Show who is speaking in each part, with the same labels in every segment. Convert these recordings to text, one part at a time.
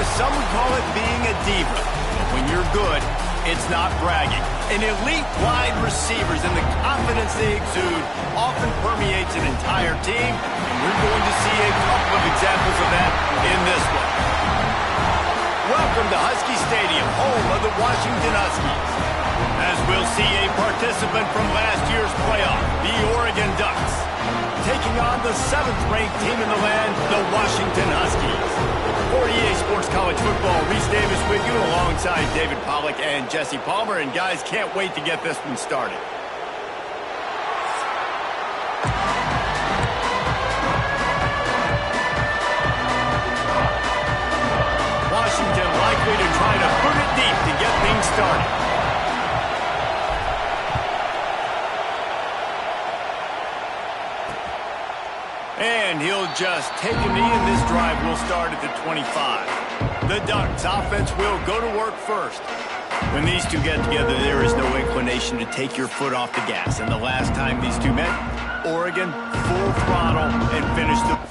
Speaker 1: Chris, some would call it being a diva. But when you're good, it's not bragging. And elite wide receivers and the confidence they exude often permeates an entire team. And we're going to see a couple of examples of that in this one. Welcome to Husky Stadium, home of the Washington Huskies. As we'll see a participant from last year's playoff, the Oregon Ducks, taking on the 7th-ranked team in the land, the Washington Huskies. For EA Sports College Football, Reese Davis with you alongside David Pollack and Jesse Palmer. And guys, can't wait to get this one started. Washington likely to try to put it deep to get things started. And he'll just take a knee, and this drive will start at the 25. The Ducks offense will go to work first. When these two get together, there is no inclination to take your foot off the gas. And the last time these two met, Oregon full throttle and finished the...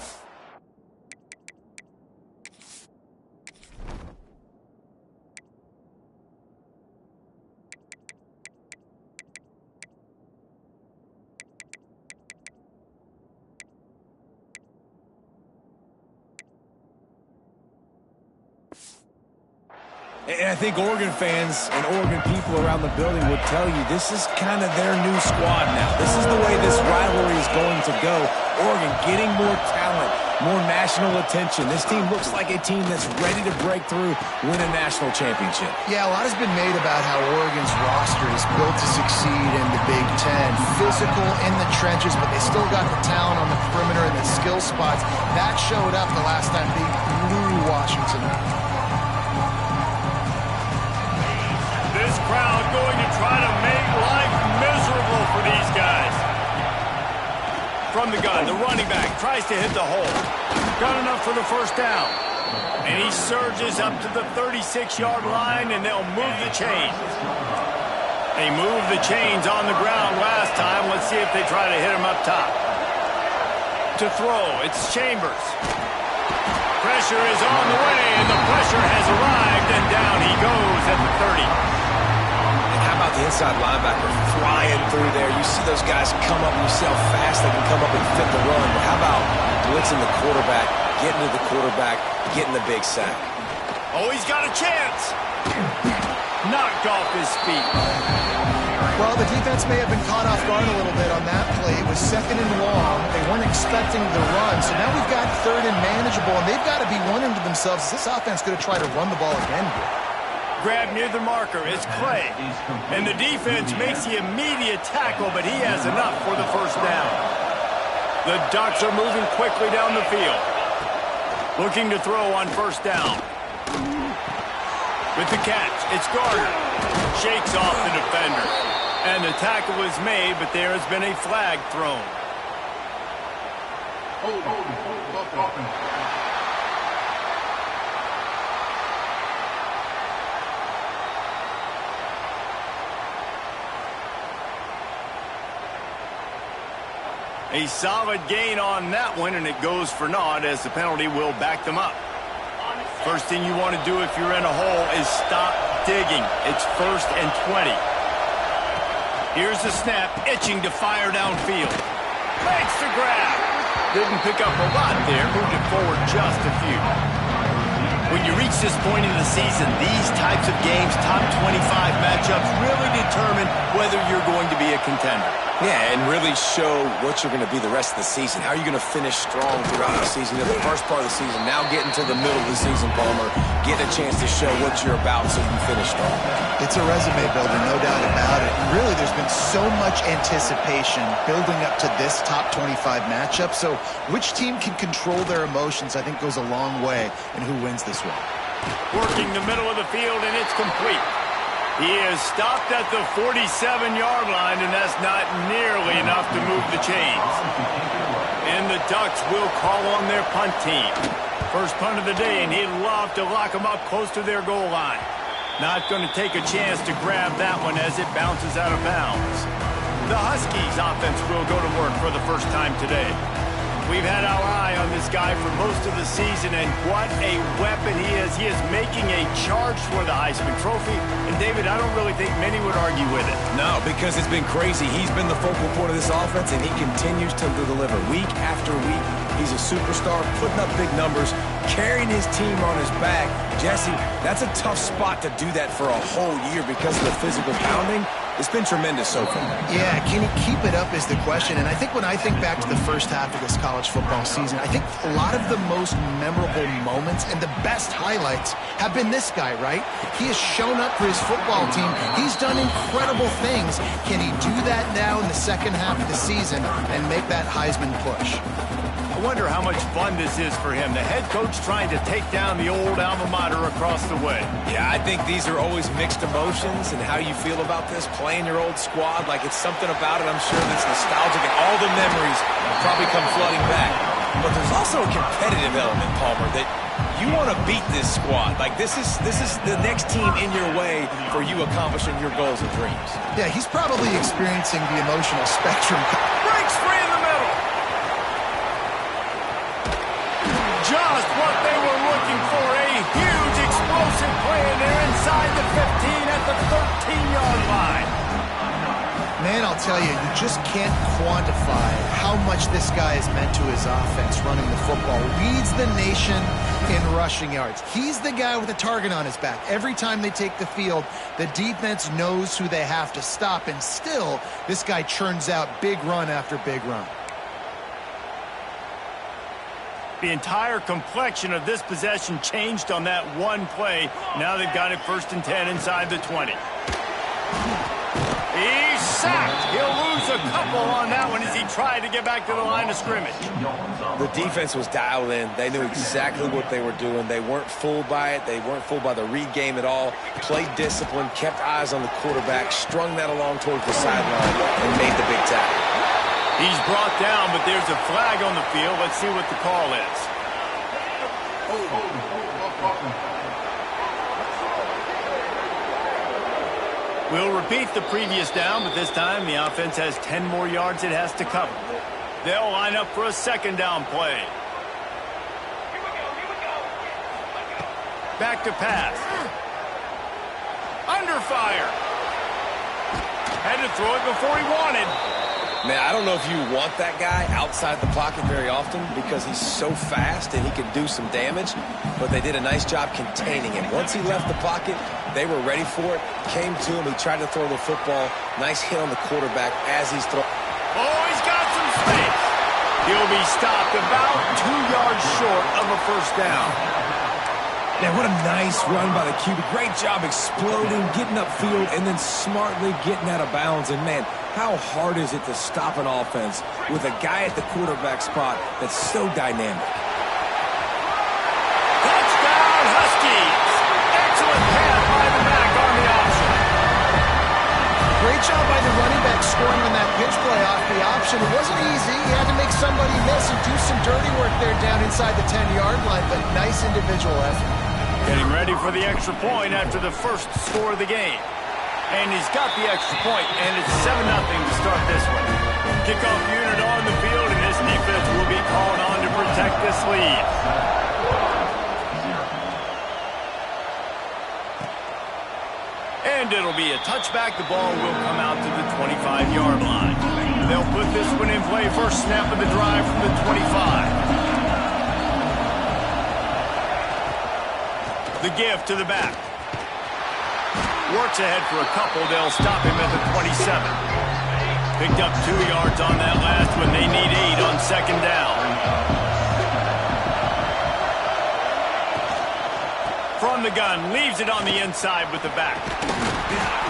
Speaker 2: And I think Oregon fans and Oregon people around the building would tell you this is kind of their new squad now. This is the way this rivalry is going to go. Oregon getting more talent, more national attention. This team looks like a team that's ready to break through, win a national championship.
Speaker 3: Yeah, a lot has been made about how Oregon's roster is built to succeed in the Big Ten. Physical in the trenches, but they still got the talent on the perimeter and the skill spots. That showed up the last time they blew Washington.
Speaker 1: This crowd going to try to make life miserable for these guys. From the gun, the running back tries to hit the hole. Got enough for the first down. And he surges up to the 36-yard line, and they'll move the chains. They moved the chains on the ground last time. Let's see if they try to hit him up top. To throw, it's Chambers. Pressure is on the way, and the pressure has arrived, and down he goes at the 30.
Speaker 2: How about the inside linebacker flying through there? You see those guys come up and you see how fast they can come up and fit the run. But how about blitzing the quarterback, getting to the quarterback, getting the big sack?
Speaker 1: Oh, he's got a chance. Knocked off his feet.
Speaker 3: Well, the defense may have been caught off guard a little bit on that play. It was 2nd and long. They weren't expecting the run. So now we've got 3rd and manageable, and they've got to be wondering to themselves, is this offense going to try to run the ball again here?
Speaker 1: Grab near the marker is Clay. And the defense makes the immediate tackle, but he has enough for the first down. The Ducks are moving quickly down the field. Looking to throw on first down. With the catch, it's Gardner. Shakes off the defender. And the tackle is made, but there has been a flag thrown. A solid gain on that one, and it goes for naught as the penalty will back them up. First thing you want to do if you're in a hole is stop digging. It's 1st and 20. Here's the snap, itching to fire downfield. Makes the grab. Didn't pick up a lot there, moved it forward just a few. When you reach this point in the season, these types of games, top 25 matchups, really determine whether you're going to be a contender.
Speaker 2: Yeah, and really show what you're going to be the rest of the season. How are you going to finish strong throughout the season? You know, the first part of the season, now getting to the middle of the season, Palmer, getting a chance to show what you're about so you can finish strong.
Speaker 3: It's a resume builder, no doubt about it. Really, there's been so much anticipation building up to this top 25 matchup. So which team can control their emotions, I think, goes a long way in who wins this one.
Speaker 1: Working the middle of the field, and it's complete. He is stopped at the 47-yard line, and that's not nearly enough to move the chains. And the Ducks will call on their punt team. First punt of the day, and he'd love to lock them up close to their goal line. Not going to take a chance to grab that one as it bounces out of bounds. The Huskies offense will go to work for the first time today. We've had our eye on this guy for most of the season, and what a weapon he is. He is making a charge for the Heisman Trophy. And, David, I don't really think many would argue with it.
Speaker 2: No, because it's been crazy. He's been the focal point of this offense, and he continues to deliver week after week. He's a superstar, putting up big numbers, carrying his team on his back. Jesse, that's a tough spot to do that for a whole year because of the physical pounding. It's been tremendous so far.
Speaker 3: Yeah, can he keep it up is the question. And I think when I think back to the first half of this college football season, I think a lot of the most memorable moments and the best highlights have been this guy, right? He has shown up for his football team. He's done incredible things. Can he do that now in the second half of the season and make that Heisman push?
Speaker 1: I wonder how much fun this is for him. The head coach trying to take down the old alma mater across the way.
Speaker 2: Yeah, I think these are always mixed emotions, and how you feel about this, playing your old squad, like it's something about it, I'm sure, that's nostalgic, and all the memories probably come flooding back. But there's also a competitive element, Palmer, that you want to beat this squad. Like, this is the next team in your way for you accomplishing your goals and dreams.
Speaker 3: Yeah, he's probably experiencing the emotional spectrum.
Speaker 1: Breaks free in the middle. Just what they were looking for, a huge explosive play, and they're inside the 15 at the 13-yard line.
Speaker 3: Man, I'll tell you, you just can't quantify how much this guy has meant to his offense running the football. Leads the nation in rushing yards. He's the guy with a target on his back. Every time they take the field, the defense knows who they have to stop, and still, this guy churns out big run after big run.
Speaker 1: The entire complexion of this possession changed on that one play. Now they've got it 1st and 10 inside the 20. He's sacked. He'll lose a couple on that one as he tried to get back to the line of scrimmage.
Speaker 2: The defense was dialed in. They knew exactly what they were doing. They weren't fooled by it. They weren't fooled by the read game at all. Played discipline, kept eyes on the quarterback, strung that along towards the sideline, and made the big tackle.
Speaker 1: He's brought down, but there's a flag on the field. Let's see what the call is. We'll repeat the previous down, but this time the offense has 10 more yards it has to cover. They'll line up for a 2nd down play. Back to pass. Under fire. Had to throw it before he wanted.
Speaker 2: Man, I don't know if you want that guy outside the pocket very often because he's so fast and he can do some damage, but they did a nice job containing him. Once he left the pocket, they were ready for it, came to him, he tried to throw the football. Nice hit on the quarterback as he's throwing.
Speaker 1: Oh, he's got some space. He'll be stopped about 2 yards short of a 1st down.
Speaker 2: Man, what a nice run by the QB. Great job exploding, getting upfield, and then smartly getting out of bounds. And, man, how hard is it to stop an offense with a guy at the quarterback spot that's so dynamic?
Speaker 1: Touchdown, Huskies! Excellent pass by the back on the option.
Speaker 3: Great job by the running back scoring on that pitch play off the option. It wasn't easy. He had to make somebody miss and do some dirty work there down inside the 10-yard line, but nice individual effort.
Speaker 1: Getting ready for the extra point after the first score of the game. And he's got the extra point, and it's 7-0 to start this one. Kickoff unit on the field, and this defense will be called on to protect this lead. And it'll be a touchback. The ball will come out to the 25-yard line. They'll put this one in play. First snap of the drive from the 25. The give to the back. Works ahead for a couple. They'll stop him at the 27. Picked up 2 yards on that last one. They need 8 on 2nd down. From the gun, leaves it on the inside with the back.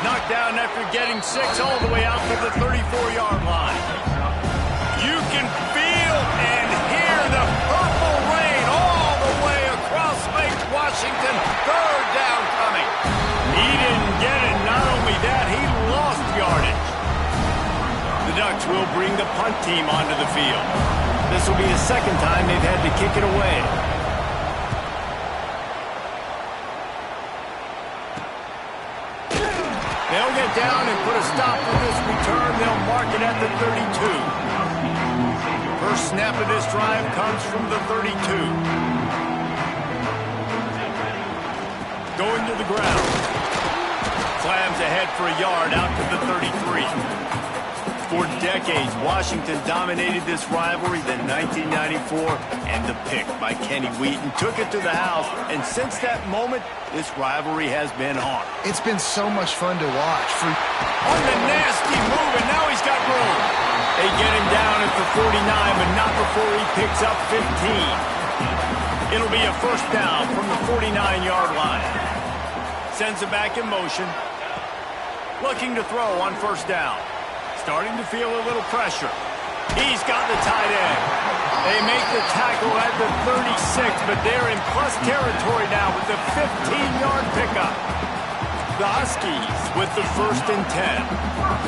Speaker 1: Knocked down after getting 6 all the way out to the 34-yard line. You can feel and hear the purple rain all the way across Lake Washington. 3rd down coming. He didn't get it. Not only that, he lost yardage. The Ducks will bring the punt team onto the field. This will be the 2nd time they've had to kick it away. They'll get down and put a stop to this return. They'll mark it at the 32. First snap of this drive comes from the 32. Going to the ground. Slams ahead for a yard out to the 33. For decades, Washington dominated this rivalry. Then 1994, and the pick by Kenny Wheaton took it to the house. And since that moment, this rivalry has been on.
Speaker 3: It's been so much fun to watch.
Speaker 1: On the nasty move, and now he's got room. They get him down at the 49, but not before he picks up 15. It'll be a first down from the 49-yard line. Sends it back in motion. Looking to throw on first down. Starting to feel a little pressure. He's got the tight end. They make the tackle at the 36, but they're in plus territory now with the 15-yard pickup. The Huskies with the 1st and 10.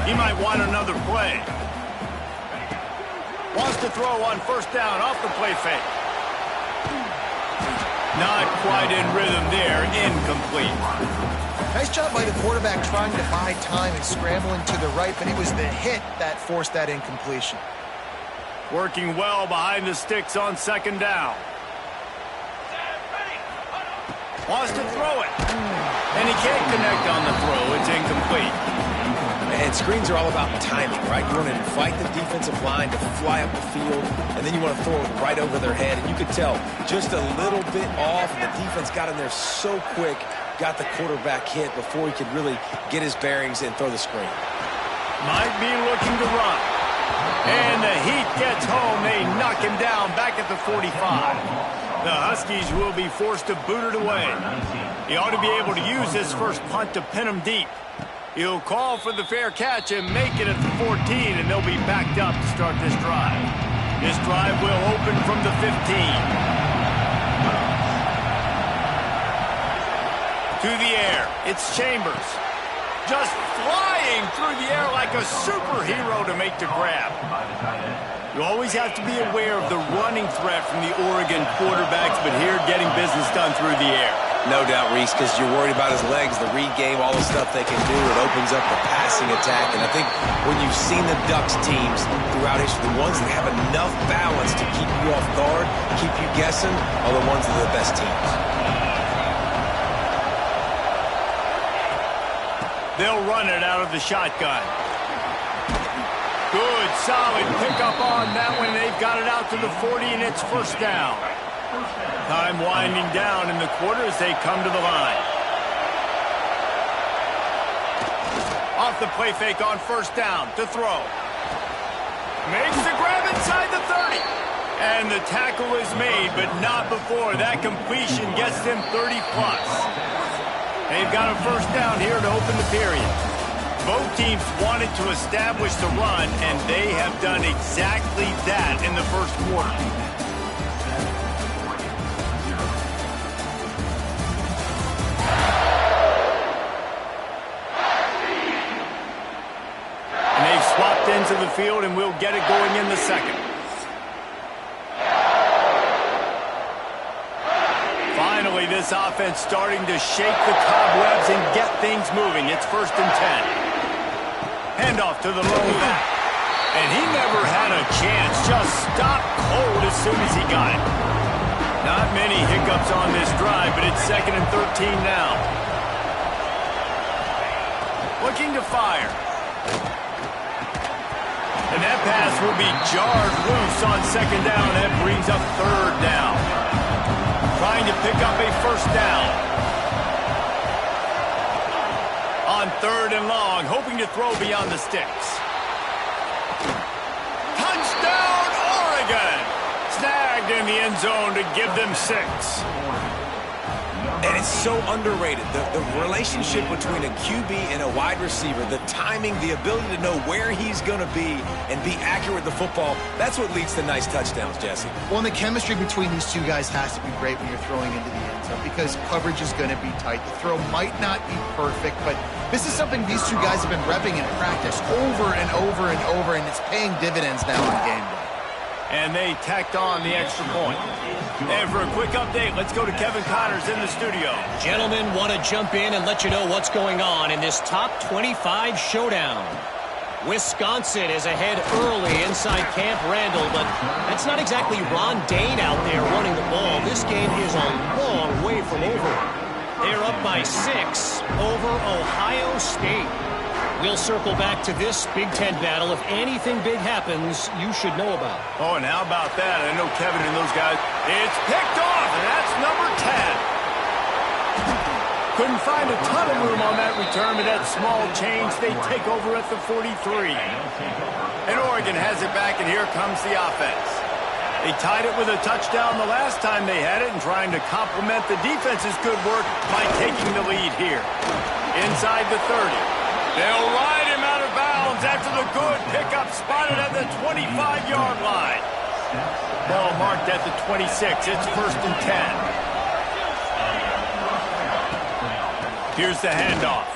Speaker 1: He might want another play. Wants to throw on first down off the play fake. Not quite in rhythm there. Incomplete.
Speaker 3: Nice job by the quarterback trying to buy time and scrambling to the right, but it was the hit that forced that incompletion.
Speaker 1: Working well behind the sticks on second down. Wants to throw it. And he can't connect on the throw. It's incomplete.
Speaker 2: And screens are all about timing, right? You want to invite the defensive line to fly up the field, and then you want to throw it right over their head. And you could tell just a little bit off, and the defense got in there so quick, got the quarterback hit before he could really get his bearings and throw the screen.
Speaker 1: Might be looking to run. And the heat gets home. They knock him down back at the 45. The Huskies will be forced to boot it away. He ought to be able to use this first punt to pin him deep. He'll call for the fair catch and make it at the 14, and they'll be backed up to start this drive. This drive will open from the 15. To the air, it's Chambers. Just flying through the air like a superhero to make the grab. You always have to be aware of the running threat from the Oregon quarterbacks, but here getting business done through the air.
Speaker 2: No doubt, Reese, because you're worried about his legs, the read game, all the stuff they can do. It opens up the passing attack. And I think when you've seen the Ducks teams throughout history, the ones that have enough balance to keep you off guard, keep you guessing, are the ones that are the best teams.
Speaker 1: They'll run it out of the shotgun. Good, solid pickup on that one. They've got it out to the 40, and it's first down. Time winding down in the quarter as they come to the line. Off the play fake on first down to throw. Makes the grab inside the 30. And the tackle is made, but not before that completion gets them 30-plus. They've got a first down here to open the period. Both teams wanted to establish the run, and they have done exactly that in the first quarter. And they've swapped into the field, and we'll get it going in the second. Finally, this offense starting to shake the cobwebs and get things moving. It's first and 10. Handoff to the lone back. And he never had a chance. Just stopped cold as soon as he got it. Not many hiccups on this drive, but it's second and 13 now. Looking to fire. And that pass will be jarred loose on second down. That brings up third down. Trying to pick up a first down. On third and long, hoping to throw beyond the sticks. Touchdown, Oregon! Snagged in the end zone to give them 6.
Speaker 2: And it's so underrated. The relationship between a QB and a wide receiver, the timing, the ability to know where he's going to be and be accurate with the football, that's what leads to nice touchdowns, Jesse.
Speaker 3: Well, and the chemistry between these two guys has to be great when you're throwing into the end zone because coverage is going to be tight. The throw might not be perfect, but this is something these two guys have been repping in practice over and over and over, and it's paying dividends now on game day.
Speaker 1: And they tacked on the extra point. And for a quick update, let's go to Kevin Connors in the studio.
Speaker 4: Gentlemen, want to jump in and let you know what's going on in this top 25 showdown. Wisconsin is ahead early inside Camp Randall, but that's not exactly Ron Dane out there running the ball. This game is a long way from over. They're up by 6 over Ohio State. We'll circle back to this Big Ten battle. If anything big happens, you should know about.
Speaker 1: Oh, and how about that? I know Kevin and those guys. It's picked off, and that's number 10. Couldn't find a ton of room on that return, but that small change, they take over at the 43. And Oregon has it back, and here comes the offense. They tied it with a touchdown the last time they had it and trying to complement the defense's good work by taking the lead here. Inside the 30. They'll ride him out of bounds after the good pickup spotted at the 25-yard line. Ball marked at the 26. It's 1st and 10. Here's the handoff.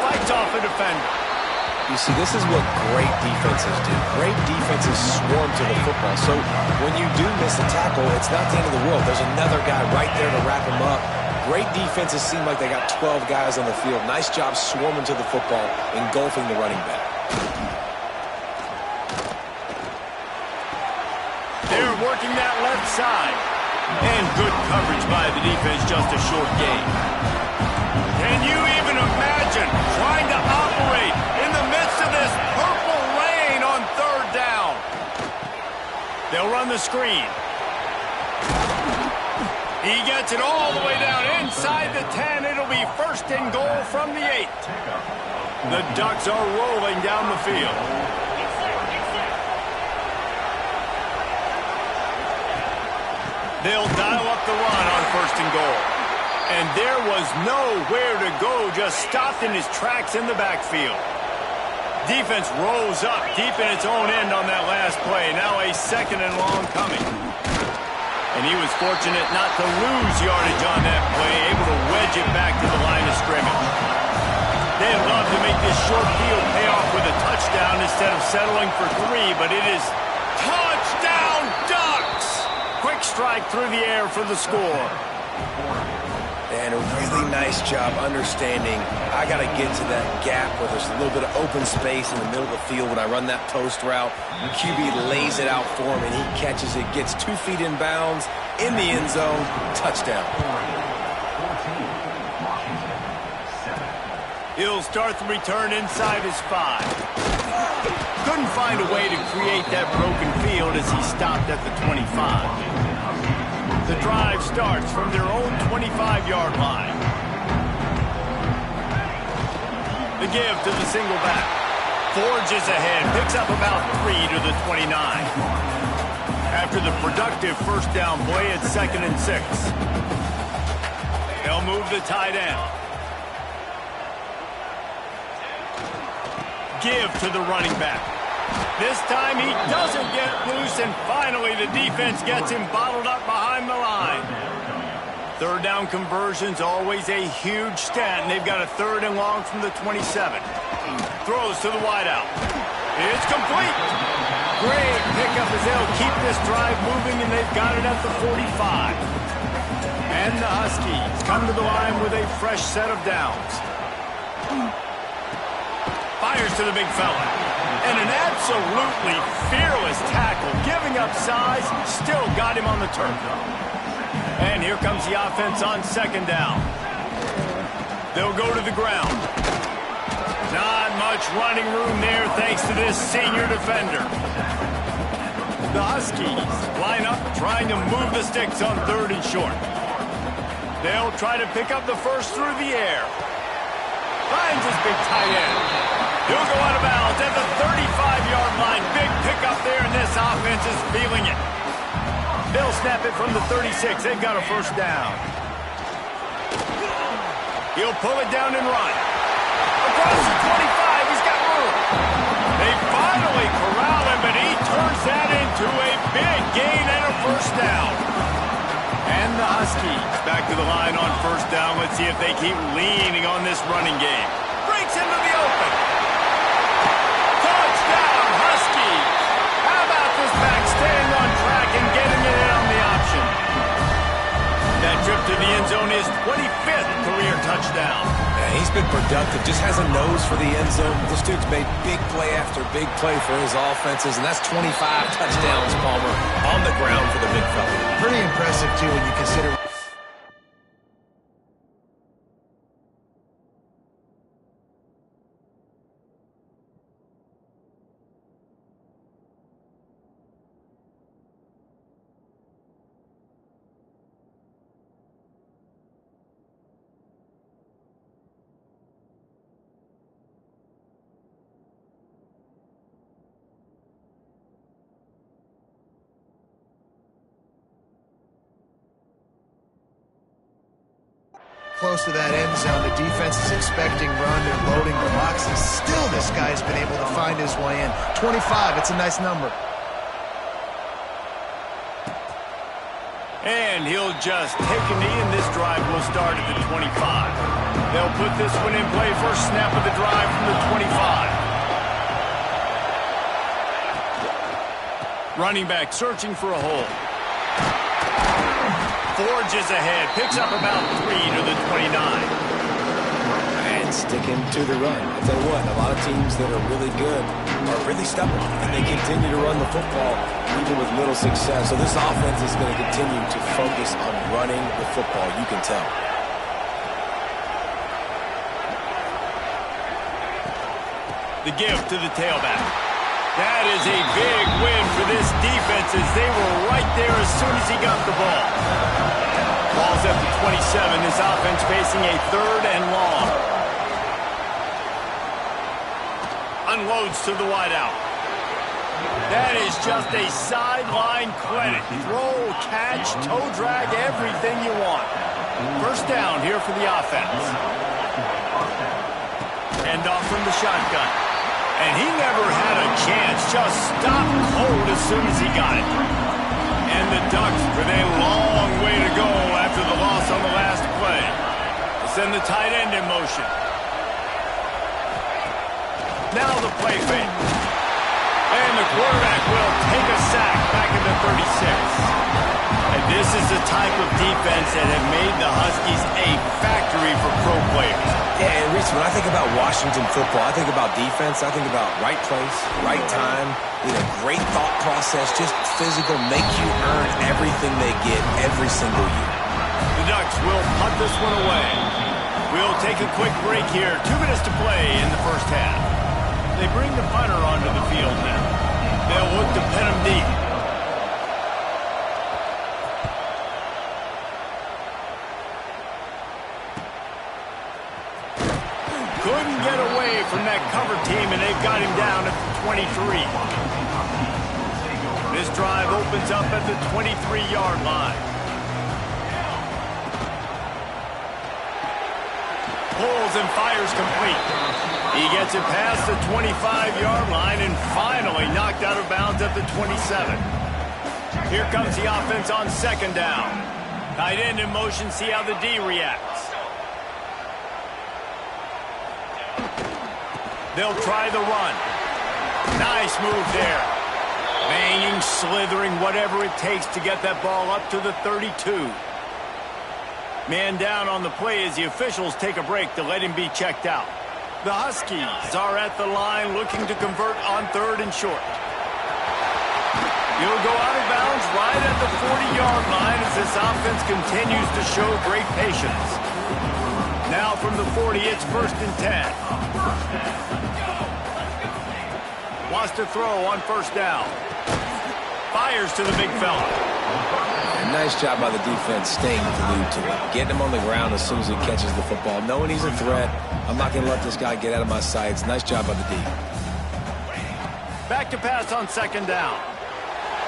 Speaker 1: Fights off a defender.
Speaker 2: You see, this is what great defenses do. Great defenses swarm to the football. So when you do miss a tackle, it's not the end of the world. There's another guy right there to wrap him up. Great defenses seem like they got 12 guys on the field. Nice job swarming to the football, engulfing the running back.
Speaker 1: They're working that left side. And good coverage by the defense, just a short gain. Can you even imagine trying to operate in the midst of this purple rain on 3rd down? They'll run the screen. He gets it all the way down inside the 10. It'll be 1st and goal from the 8. The Ducks are rolling down the field. They'll dial up the run on 1st and goal. And there was nowhere to go, just stopped in his tracks in the backfield. Defense rolls up deep in its own end on that last play. Now a 2nd and long coming. And he was fortunate not to lose yardage on that play, able to wedge it back to the line of scrimmage. They'd love to make this short field pay off with a touchdown instead of settling for 3, but it is touchdown Ducks! Quick strike through the air for the score.
Speaker 2: And a really nice job understanding I got to get to that gap where there's a little bit of open space in the middle of the field when I run that post route. QB lays it out for him, and he catches it, gets 2 feet in bounds, in the end zone, touchdown.
Speaker 1: He'll start the return inside his 5. Couldn't find a way to create that broken field as he stopped at the 25. The drive starts from their own 25-yard line. The give to the single back. Forges ahead, picks up about 3 to the 29. After the productive 1st down play, it's 2nd and 6. They'll move the tight end. Give to the running back. This time he doesn't get loose, and finally the defense gets him bottled up behind the line. 3rd down conversion's always a huge stat, and they've got a 3rd and long from the 27. Throws to the wideout. It's complete. Great pickup as they'll keep this drive moving, and they've got it at the 45. And the Huskies come to the line with a fresh set of downs. Fires to the big fella. And an absolutely fearless tackle, giving up size, still got him on the turf. And here comes the offense on 2nd down. They'll go to the ground. Not much running room there thanks to this senior defender. The Huskies line up trying to move the sticks on 3rd and short. They'll try to pick up the first through the air. Finds his big tight end. He'll go out of bounds at the 35-yard line. Big pickup there, and this offense is feeling it. They'll snap it from the 36. They've got a 1st down. He'll pull it down and run. Across the 25, he's got room. They finally corral him, but he turns that into a big gain and a 1st down. And the Huskies back to the line on 1st down. Let's see if they keep leaning on this running game. Breaks into the open. Touchdown, Huskies. How about this back staying on track and getting it in on the option? That trip to the end zone his 25th career touchdown.
Speaker 2: Yeah, he's been productive, just has a nose for the end zone. This dude's made big play after big play for his offenses, and that's 25 touchdowns, Palmer, on the ground for the big fella.
Speaker 3: Pretty impressive, too, when you consider... close to that end zone. The defense is expecting run. They're loading the boxes. Still, this guy's been able to find his way in. 25, it's a nice number.
Speaker 1: And he'll just take a knee, and this drive will start at the 25. They'll put this one in play. First snap of the drive from the 25. Running back searching for a hole. Forges ahead, picks up about 3 to the 29.
Speaker 2: And sticking to the run. I'll tell you what, a lot of teams that are really good are really stubborn, and they continue to run the football even with little success. So this offense is going to continue to focus on running the football, you can tell.
Speaker 1: The give to the tailback. That is a big win for this defense as they were right there as soon as he got the ball. Ball's at the 27. This offense facing a 3rd and long. Unloads to the wideout. That is just a sideline clinic. Throw, catch, toe drag, everything you want. First down here for the offense. End off from the shotgun. And he never had a chance. Just stopped cold as soon as he got it. And the Ducks with a long way to go after the loss on the last play. They send the tight end in motion. Now the play fake. And the quarterback will take a sack back in the 36. And this is the type of defense that have made the Huskies a factory for pro players.
Speaker 2: Yeah, and Reese, when I think about Washington football, I think about defense, I think about right place, right time, great thought process, just physical, make you earn everything they get every single year.
Speaker 1: The Ducks will punt this one away. We'll take a quick break here. 2 minutes to play in the first half. They bring the punter onto the field now. They'll look to pin him deep. Couldn't get away from that cover team, and they've got him down at the 23. This drive opens up at the 23-yard line. Pulls and fires complete. He gets it past the 25-yard line and finally knocked out of bounds at the 27. Here comes the offense on second down. Tight end in motion, see how the D reacts. They'll try the run. Nice move there. Banging, slithering, whatever it takes to get that ball up to the 32. Man down on the play as the officials take a break to let him be checked out. The Huskies are at the line looking to convert on 3rd and short. He'll go out of bounds right at the 40-yard line as this offense continues to show great patience. Now from the 40, it's 1st and 10. Wants to throw on first down. Fires to the big fella.
Speaker 2: And nice job by the defense staying glued to him. Getting him on the ground as soon as he catches the football. Knowing he's a threat, I'm not going to let this guy get out of my sights. Nice job by the D.
Speaker 1: Back to pass on second down.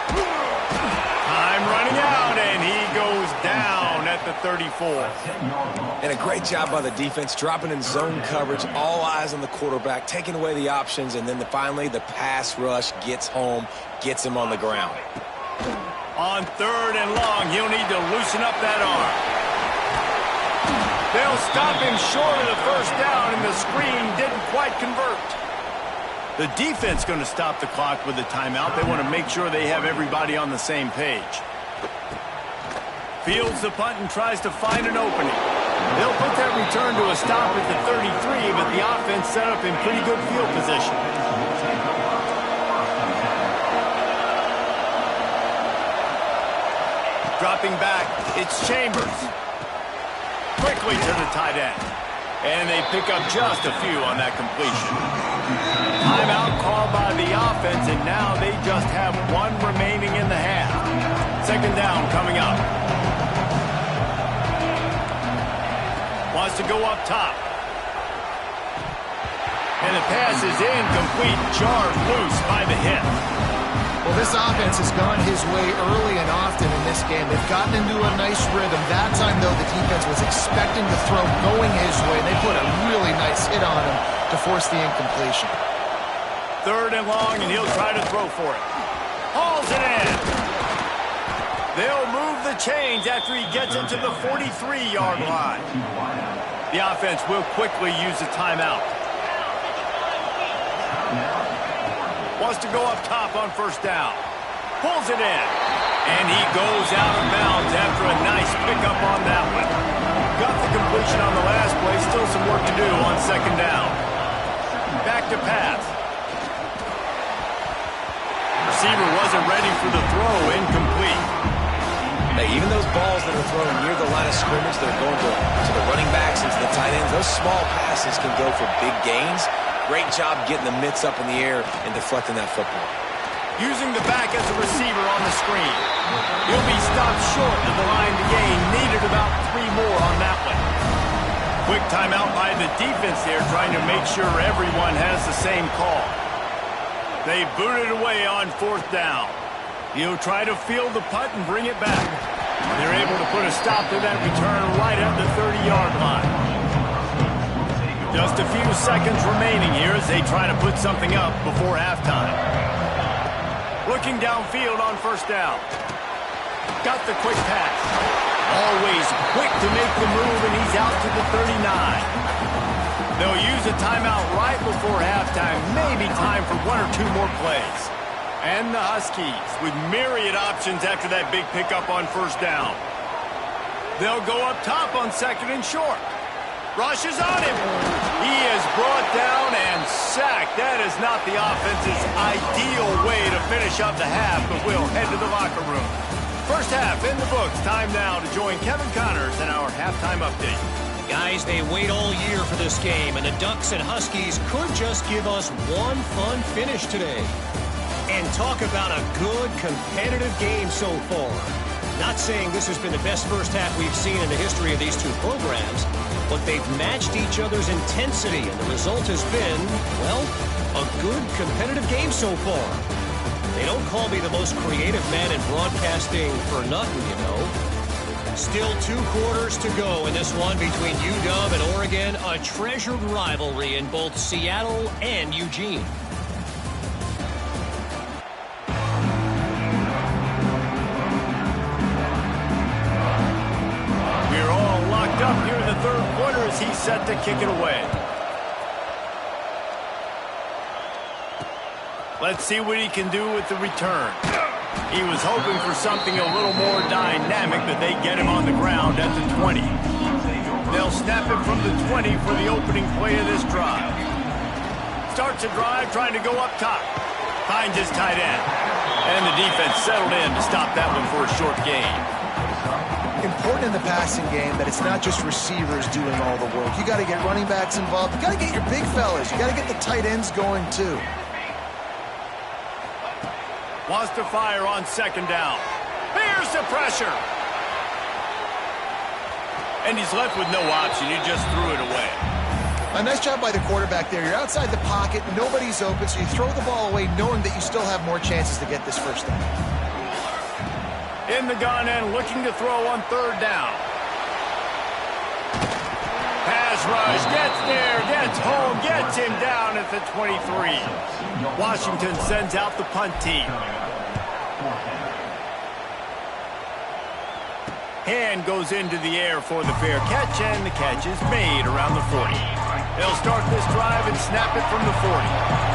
Speaker 1: Time running out, and he goes down at the 34.
Speaker 2: And a great job by the defense, dropping in zone coverage, all eyes on the quarterback, taking away the options, and then finally the pass rush gets home, gets him on the ground.
Speaker 1: On 3rd and long, he'll need to loosen up that arm. They'll stop him short of the first down, and the screen didn't quite convert. The defense going to stop the clock with a timeout. They want to make sure they have everybody on the same page. Fields the punt and tries to find an opening. They'll put that return to a stop at the 33, but the offense set up in pretty good field position. Dropping back, it's Chambers. Quickly to the tight end. And they pick up just a few on that completion. Timeout called by the offense, and now they just have one remaining in the half. Second down coming up. Wants to go up top. And the pass is incomplete, jarred loose by the hit.
Speaker 3: Well, this offense has gone his way early and often in this game. They've gotten into a nice rhythm. That time, though, the defense was expecting the throw going his way. They put a really nice hit on him to force the incompletion.
Speaker 1: Third and long, and he'll try to throw for it. Hauls it in. They'll move the chains after he gets into the 43-yard line. The offense will quickly use a timeout. Wants to go up top on first down. Pulls it in. And he goes out of bounds after a nice pickup on that one. Got the completion on the last play. Still some work to do on second down. Back to pass. Receiver wasn't ready for the throw. Incomplete.
Speaker 2: Hey, even those balls that are thrown near the line of scrimmage that are going to the running backs and to the tight ends, those small passes can go for big gains. Great job getting the mitts up in the air and deflecting that football.
Speaker 1: Using the back as a receiver on the screen. He'll be stopped short of the line to gain. Needed about 3 more on that one. Quick timeout by the defense there, trying to make sure everyone has the same call. They boot it away on fourth down. He'll try to field the punt and bring it back. They're able to put a stop to that return right at the 30-yard line. Just a few seconds remaining here as they try to put something up before halftime. Looking downfield on first down. Got the quick pass. Always quick to make the move, and he's out to the 39. They'll use a timeout right before halftime. Maybe time for 1 or 2 more plays. And the Huskies with myriad options after that big pickup on first down. They'll go up top on second and short. Rushes on him. He is brought down and sacked. That is not the offense's ideal way to finish up the half, but we'll head to the locker room. First half in the books. Time now to join Kevin Connors in our halftime update.
Speaker 4: Guys, they wait all year for this game, and the Ducks and Huskies could just give us one fun finish today. And talk about a good, competitive game so far. Not saying this has been the best first half we've seen in the history of these two programs, but they've matched each other's intensity, and the result has been, well, a good, competitive game so far. They don't call me the most creative man in broadcasting for nothing, you know. Still 2 quarters to go in this one between UW and Oregon, a treasured rivalry in both Seattle and Eugene.
Speaker 1: Up here in the third quarter as he's set to kick it away. Let's see what he can do with the return. He was hoping for something a little more dynamic, but they get him on the ground at the 20. They'll snap it from the 20 for the opening play of this drive. Starts a drive trying to go up top. Finds his tight end. And the defense settled in to stop that one for a short gain.
Speaker 3: Important in the passing game that it's not just receivers doing all the work. You got to get running backs involved. You got to get your big fellas. You got to get the tight ends going too.
Speaker 1: Wants to fire on second down. Here's the pressure. And he's left with no option. He just threw it away.
Speaker 3: A nice job by the quarterback there. You're outside the pocket. Nobody's open, so you throw the ball away knowing that you still have more chances to get this first down.
Speaker 1: In the gun and looking to throw on third down. Pass rush, gets there, gets home, gets him down at the 23. Washington sends out the punt team. Hand goes into the air for the fair catch, and the catch is made around the 40. They'll start this drive and snap it from the 40.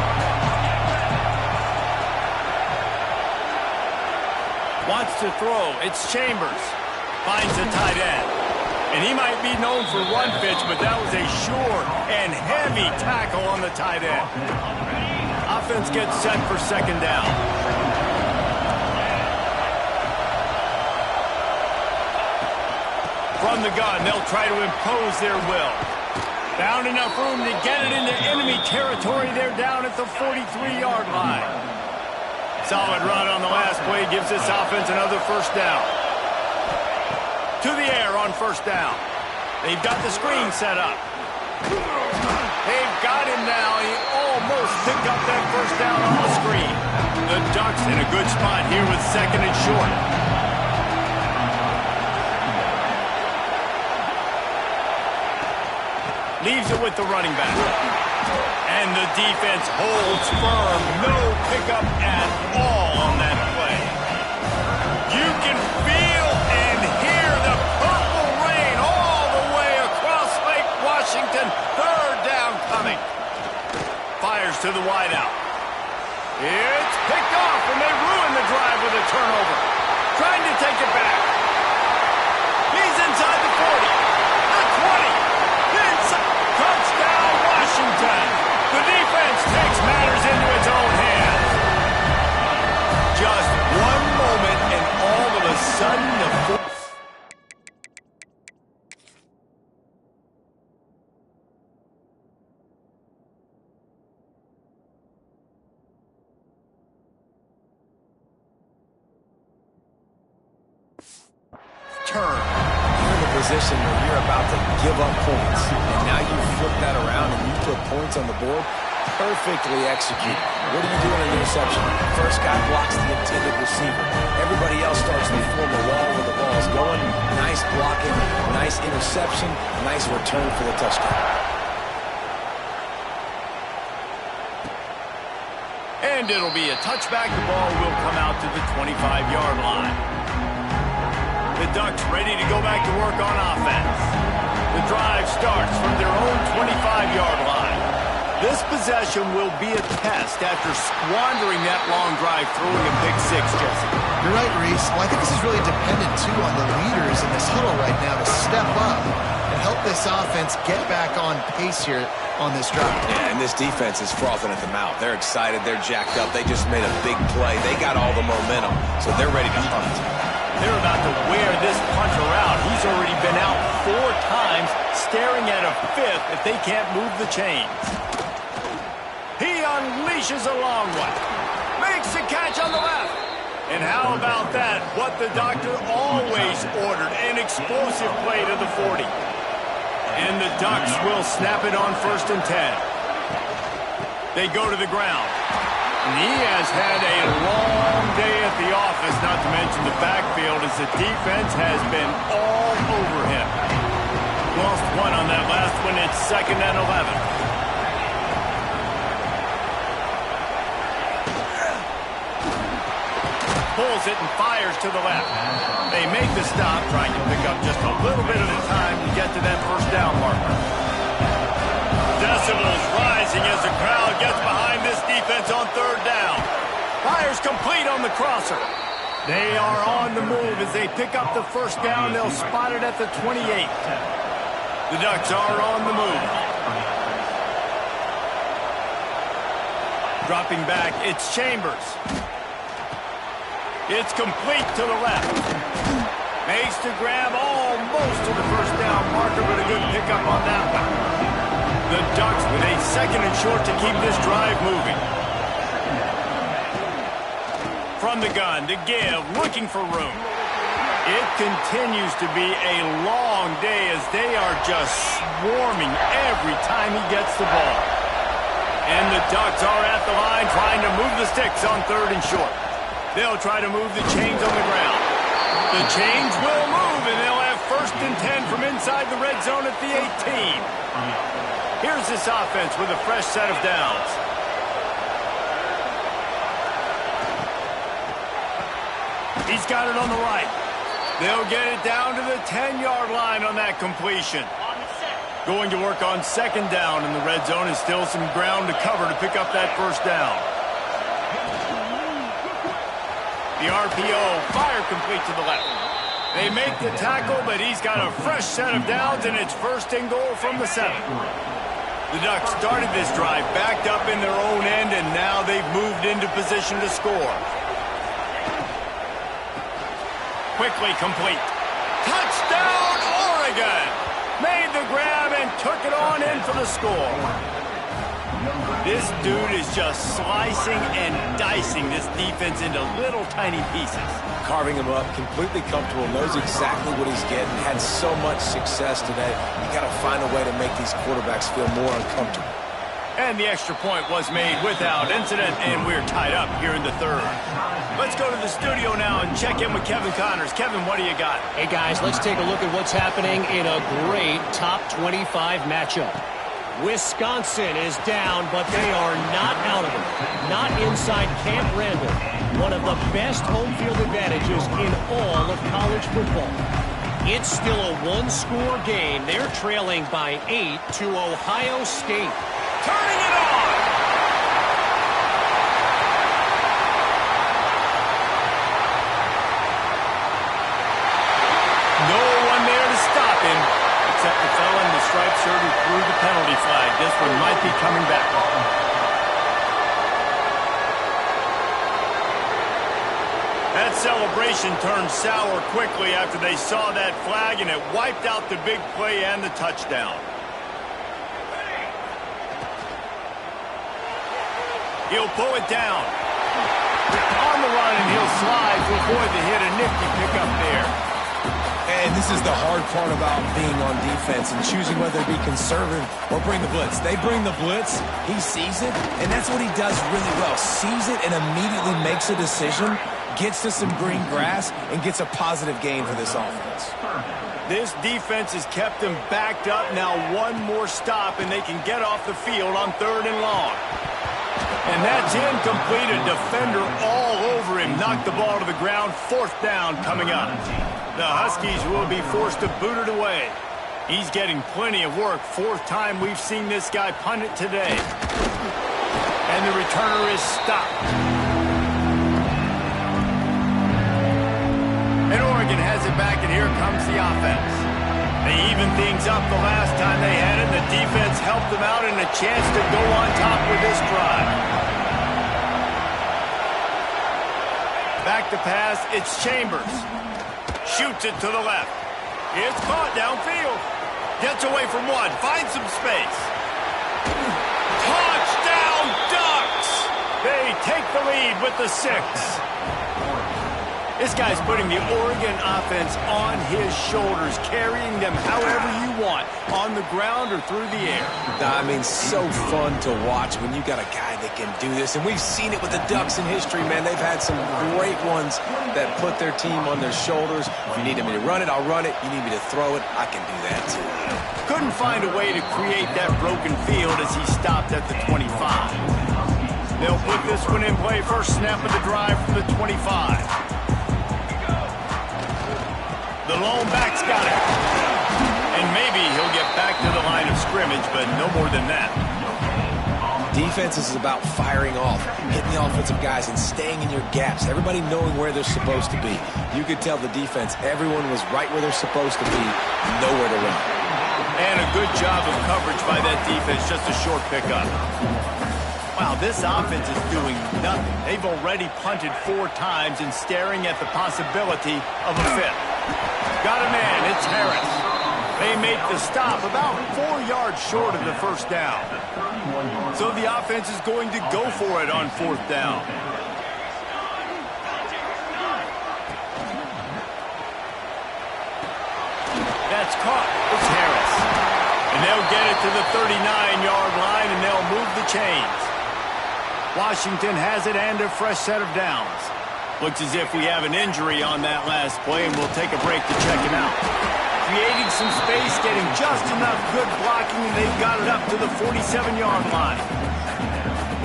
Speaker 1: Wants to throw. It's Chambers. finds the tight end. And he might be known for run fits, but that was a sure and heavy tackle on the tight end. Offense gets set for second down. From the gun, they'll try to impose their will. Found enough room to get it into enemy territory. They're down at the 43-yard line. Solid run on the last play gives this offense another first down. To the air on first down. They've got the screen set up. They've got him now. He almost picked up that first down on the screen. The Ducks in a good spot here with second and short. Leaves it with the running back. And the defense holds firm. No pickup at all on that play. You can feel and hear the purple rain all the way across Lake Washington. Third down coming. Fires to the wideout. It's picked off, and they ruin the drive with a turnover. Trying to take it back. He's inside the 40. The 20. Touchdown, Washington. The defense takes matters into its own hands. Just one moment, and all of a sudden, the turn.
Speaker 2: Position where you're about to give up points, and now you flip that around and you put points on the board. Perfectly executed. What do you do in an interception? First guy blocks the intended receiver. Everybody else starts to form a wall where the ball's going. Nice blocking, nice interception, nice return for the touchdown.
Speaker 1: And it'll be a touchback. The ball will come out to the 25-yard line. The Ducks ready to go back to work on offense. The drive starts from their own 25-yard line. This possession will be a test after squandering that long drive throwing a pick six, Jesse.
Speaker 3: You're right, Reese. Well, I think this is really dependent, too, on the leaders in this huddle right now to step up and help this offense get back on pace here on this drive.
Speaker 2: Yeah, and this defense is frothing at the mouth. They're excited. They're jacked up. They just made a big play. They got all the momentum, so they're ready to punt.
Speaker 1: They're about to wear this punter out. He's already been out 4 times, staring at a 5th if they can't move the chains. He unleashes a long one. Makes the catch on the left. And how about that? What the doctor always ordered, an explosive play to the 40. And the Ducks will snap it on first and 10. They go to the ground. And he has had a long day at the office, not to mention the backfield, as the defense has been all over him. Lost one on that last one. It's second and 11. Pulls it and fires to the left. They make the stop, trying to pick up just a little bit of the time to get to that first down marker. Decibels rising as the crowd gets behind this defense on third down. Fires complete on the crosser. They are on the move as they pick up the first down. They'll spot it at the 28. The Ducks are on the move. Dropping back, it's Chambers. It's complete to the left. Makes the grab almost to the first down marker, but a good pickup on that one. The Ducks with a second and short to keep this drive moving. From the gun to give, looking for room. It continues to be a long day as they are just swarming every time he gets the ball. And the Ducks are at the line trying to move the sticks on third and short. They'll try to move the chains on the ground. The chains will move, and they'll have first and 10 from inside the red zone at the 18. Here's this offense with a fresh set of downs. He's got it on the right. They'll get it down to the 10-yard line on that completion. Going to work on second down in the red zone, and still some ground to cover to pick up that first down. The RPO, fire complete to the left. They make the tackle, but he's got a fresh set of downs, and it's first and goal from the 7. The Ducks started this drive backed up in their own end, and now they've moved into position to score. Quickly complete. Touchdown, Oregon! Made the grab and took it on in for the score. This dude is just slicing and dicing this defense into little tiny pieces.
Speaker 2: Carving him up, completely comfortable, knows exactly what he's getting, had so much success today. You got to find a way to make these quarterbacks feel more uncomfortable.
Speaker 1: And the extra point was made without incident, and we're tied up here in the 3rd. Let's go to the studio now and check in with Kevin Connors. Kevin, what do you got?
Speaker 4: Hey, guys, let's take a look at what's happening in a great top 25 matchup. Wisconsin is down, but they are not out of it. Not inside Camp Randall. One of the best home field advantages in all of college football. It's still a one-score game. They're trailing by 8 to Ohio State.
Speaker 1: Turning it on! No one there to stop him, except the fella in the striped shirt who threw the penalty flag. This one might be coming back. That celebration turned sour quickly after they saw that flag, and it wiped out the big play and the touchdown. He'll pull it down. On the run, and he'll slide to avoid the hit. A nifty pickup there.
Speaker 2: And this is the hard part about being on defense and choosing whether to be conservative or bring the blitz. They bring the blitz, he sees it, and that's what he does really well. Sees it and immediately makes a decision, gets to some green grass, and gets a positive gain for this offense.
Speaker 1: This defense has kept them backed up. Now one more stop, and they can get off the field on 3rd and long. And that's incomplete. A defender all over him. Knocked the ball to the ground. 4th down coming up. The Huskies will be forced to boot it away. He's getting plenty of work. 4th time we've seen this guy punt it today. And the returner is stopped. And Oregon has it back, and here comes the offense. They evened things up the last time they had it. The defense helped them out, and a chance to go on top with this drive. Back to pass, it's Chambers. Shoots it to the left. It's caught downfield. Gets away from one, finds some space. Touchdown, Ducks! They take the lead with the 6. This guy's putting the Oregon offense on his shoulders, carrying them however you want, on the ground or through the air.
Speaker 2: I mean, so fun to watch when you got a guy that can do this. And we've seen it with the Ducks in history, man. They've had some great ones that put their team on their shoulders. If you need me to run it, I'll run it. You need me to throw it, I can do that too.
Speaker 1: Couldn't find a way to create that broken field as he stopped at the 25. They'll put this one in play. First snap of the drive from the 25. The lone back's got it. And maybe he'll get back to the line of scrimmage, but no more than that.
Speaker 2: Defense is about firing off, hitting the offensive guys, and staying in your gaps. Everybody knowing where they're supposed to be. You could tell the defense, everyone was right where they're supposed to be, nowhere to run.
Speaker 1: And a good job of coverage by that defense, just a short pickup. Wow, this offense is doing nothing. They've already punted 4 times and staring at the possibility of a 5th. Got a man, it's Harris. They make the stop about 4 yards short of the first down. So the offense is going to go for it on 4th down. That's caught. It's Harris. And they'll get it to the 39-yard line, and they'll move the chains. Washington has it and a fresh set of downs. Looks as if we have an injury on that last play, and we'll take a break to check him out. Creating some space, getting just enough good blocking, and they've got it up to the 47-yard line.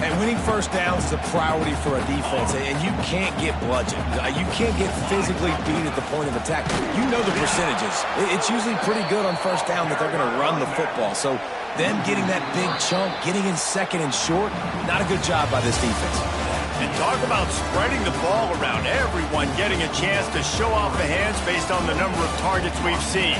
Speaker 2: And winning first downs is a priority for a defense, and you can't get bludgeoned. You can't get physically beat at the point of attack. You know the percentages. It's usually pretty good on first down that they're going to run the football. So them getting that big chunk, getting in second and short, not a good job by this defense.
Speaker 1: And talk about spreading the ball around. Everyone getting a chance to show off the hands based on the number of targets we've seen.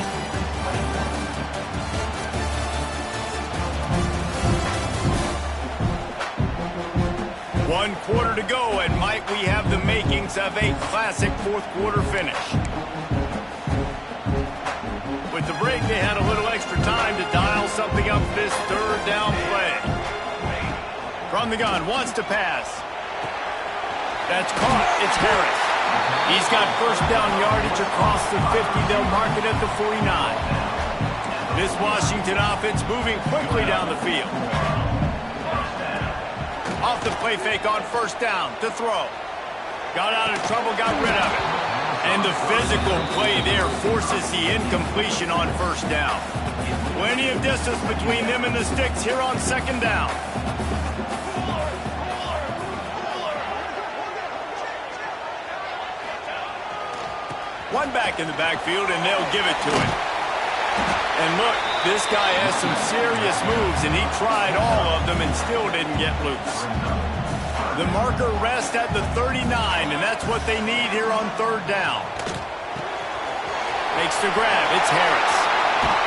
Speaker 1: One quarter to go, and might we have the makings of a classic fourth quarter finish. With the break, they had a little extra time to dial something up for this third down play. From the gun, wants to pass. That's caught. It's Harris. He's got first down yardage across the 50. They'll mark it at the 49. This Washington offense moving quickly down the field. Off the play fake on first down to throw. Got out of trouble, got rid of it. And the physical play there forces the incompletion on first down. Plenty of distance between them and the sticks here on second down. One back in the backfield, and they'll give it to him. And look, this guy has some serious moves, and he tried all of them and still didn't get loose. The marker rests at the 39, and that's what they need here on third down. Makes the grab. It's Harris.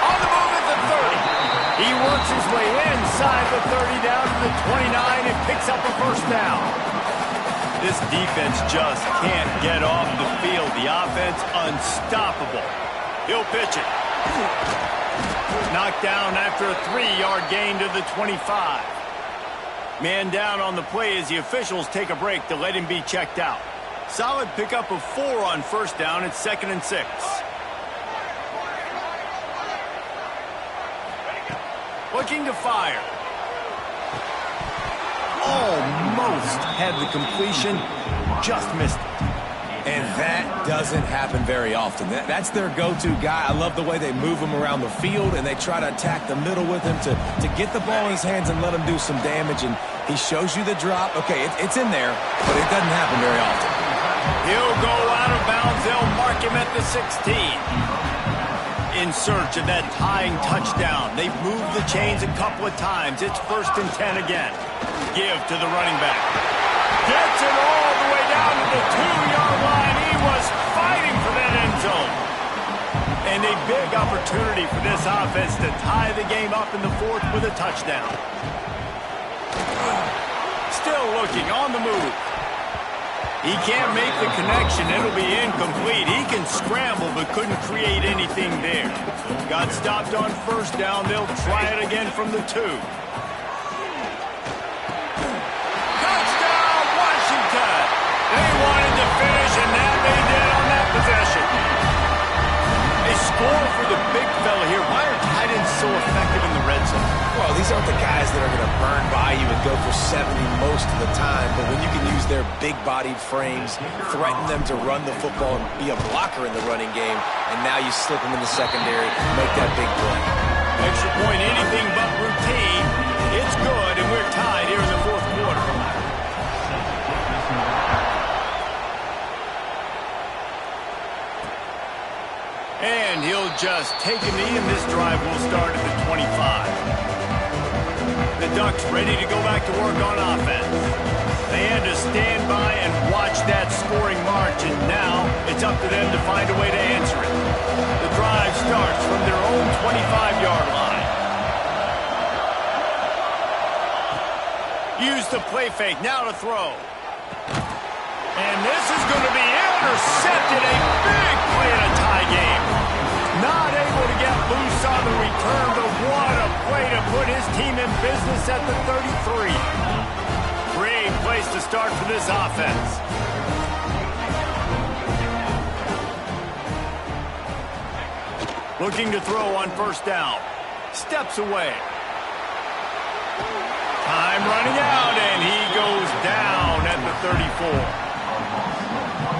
Speaker 1: On the move at the 30. He works his way inside the 30 down to the 29 and picks up a first down. This defense just can't get off the field. The offense unstoppable. He'll pitch it. Knocked down after a 3-yard gain to the 25. Man down on the play as the officials take a break to let him be checked out. Solid pickup of 4 on first down. It's 2nd and 6. Looking to fire. Almost had the completion, just missed it.
Speaker 2: And that doesn't happen very often. That's their go-to guy. I love the way they move him around the field, and they try to attack the middle with him to get the ball in his hands and let him do some damage. And he shows you the drop. Okay, it's in there, but it doesn't happen very often.
Speaker 1: He'll go out of bounds. They'll mark him at the 16. In search of that tying touchdown. They've moved the chains a couple of times. It's 1st and 10 again. Give to the running back. Gets it all the way down to the 2-yard line. He was fighting for that end zone. And a big opportunity for this offense to tie the game up in the 4th with a touchdown. Still looking on the move. He can't make the connection. It'll be incomplete. He can scramble but couldn't create anything there. Got stopped on first down. They'll try it again from the 2. Touchdown, Washington! They wanted to finish, and that they did on that possession. A score for the big fella here. Why are tight ends so effective in the red zone?
Speaker 2: Well, these aren't the guys that are going to burn by you and go for 70 most of the time, but when you can use their big-bodied frames, threaten them to run the football and be a blocker in the running game, and now you slip them in the secondary, make that big play.
Speaker 1: Extra point, anything but routine. It's good, and we're tied here in the 4th quarter. And he'll just take a knee, and this drive will start at the 25. The Ducks ready to go back to work on offense. They had to stand by and watch that scoring march, and now it's up to them to find a way to answer it. The drive starts from their own 25-yard line. Use the play fake, now to throw. And this is going to be intercepted, a big play in a tie game. Not able to get loose on the return, but what a play to put his team in business at the 33. Great place to start for this offense. Looking to throw on first down. Steps away. Time running out, and he goes down at the 34.